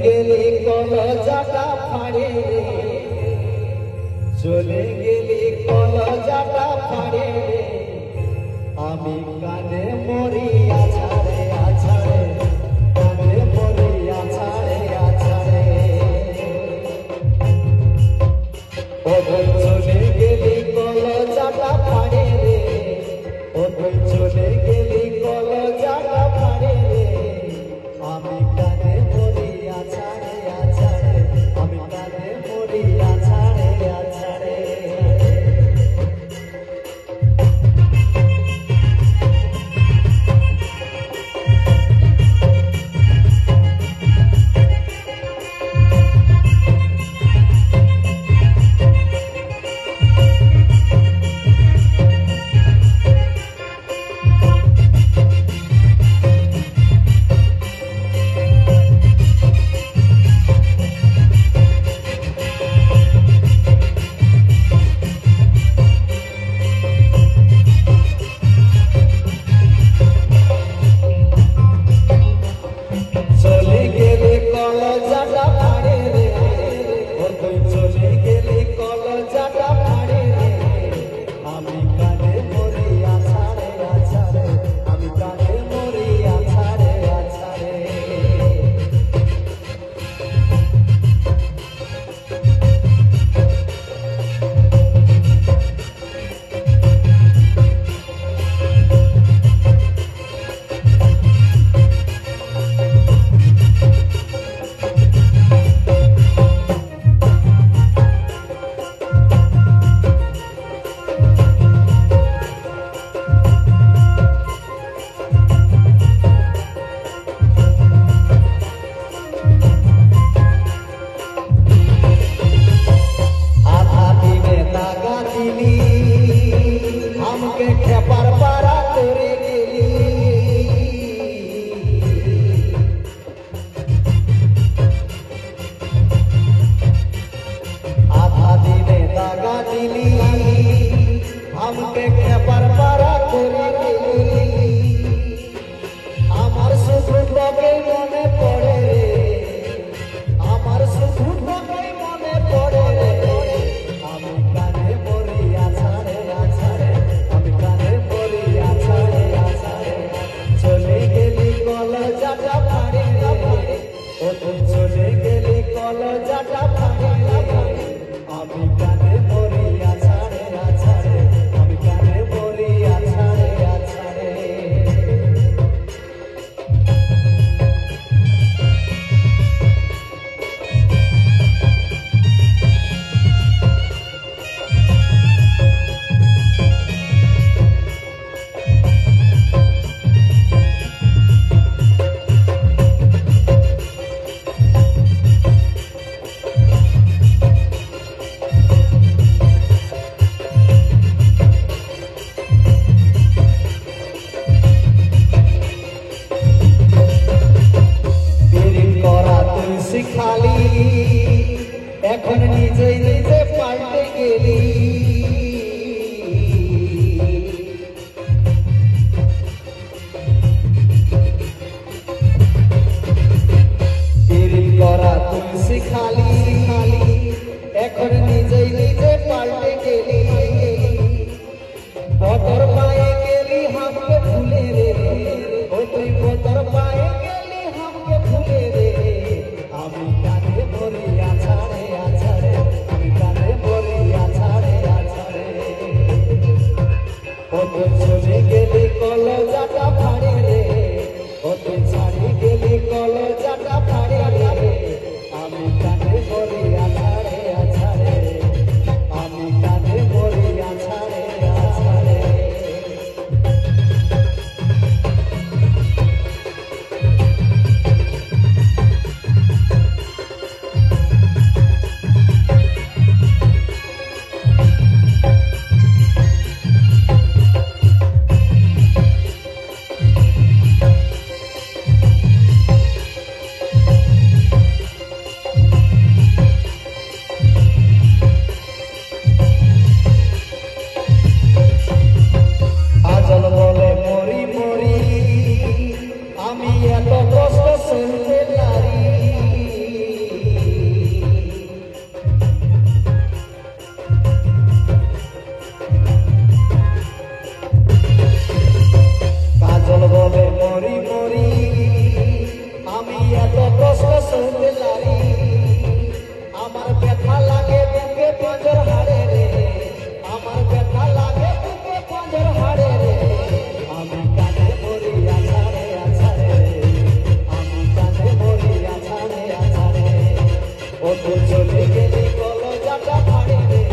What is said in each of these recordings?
গেলি কলজাটা ফাড়ে রে, চলে গেলি কলজাটা ফাড়ে রে, আমি কানে মরি আছাড়ে আছাড়ে, কানে মরি আছাড়ে আছাড়ে। ও তুই চলে গেলি কলজাটা ফাড়ে রে, ও তুই চলে গেলি কলজাটা ফাড়ে রে, আমি কানে মরি আছাড়ে আছাড়ে, আমি কানে মরি আছাড়ে আছাড়ে। শিখালি এখন নিজেই নিজে পাল্টে গেলি, দেরি করা তুই শিখালি এখন নিজেই নিজে পাল্টে গেলি, বদর পায়ে গেলি হামকে ভুলে রে, ও তুই বদর পায়ে গেলি হামকে ভুলে রে, আমি কানে মরি আছাড়ে আছাড়ে, আমি কানে মরি আছাড়ে আছাড়ে। ও তুই চলে গেলি কলজাটা ফাড়ে রে, ও তুই ছাড়ি গেলি কলজাটা ফাড়ে রে, আমি কানে তুই চলে গেলি কলজাটা ফাড়ে রে,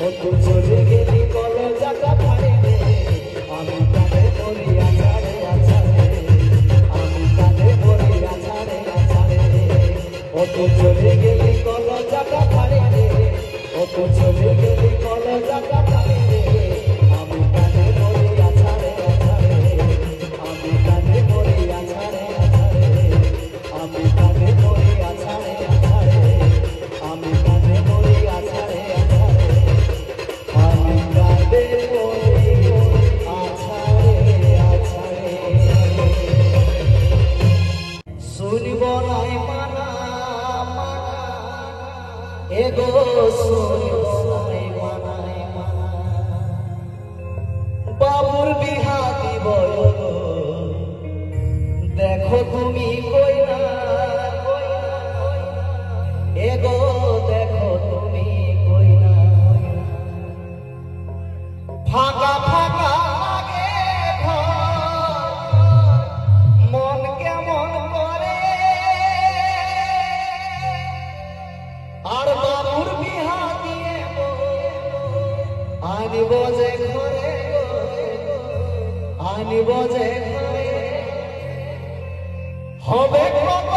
ও তুই চলে গেলি কলজাটা ফাড়ে রে, আমি কাঁধে মরি আছাড়ে আছাড়ে, আমি কাঁধে মরি আছাড়ে আছাড়ে রে, ও তুই চলে গেলি কলজাটা ফাড়ে রে, ও তুই চলে গেলি কলজাটা ফাড়ে রে, আমি কাঁধে মরি আছাড়ে আছাড়ে, আমি কাঁধে মরি আছাড়ে আছাড়ে, আমি কাঁধে মরি আছাড়ে আছাড়ে, আমি কাঁধে মরি আছাড়ে আছাড়ে, আমি কাঁধে মরি আছাড়ে আছাড়ে। শুনব নাই মানা মানা এগো, শুনব নাই মানা মানা, বাবুর বিহা দিব দেখো তুমি কইনা, এগো দেখো তুমি কইনা, ফাঁকা ফাঁকা লাগে ঘর, মন কেমন করে, আর বাবুর বিহা দিয়ে আনিব যে ঘরে, আনিব যে ঘরে, হবে কত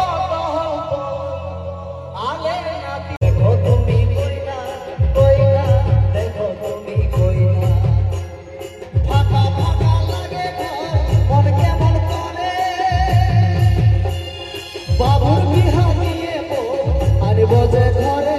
আলে নাতি, দেখো তুমি কইনা কইনা, দেখো তুমি কইনা, ফাঁকা ফাঁকা লাগে মন কেমন করে, বাবুর বিহা দিয়ে আনিব যে ঘরে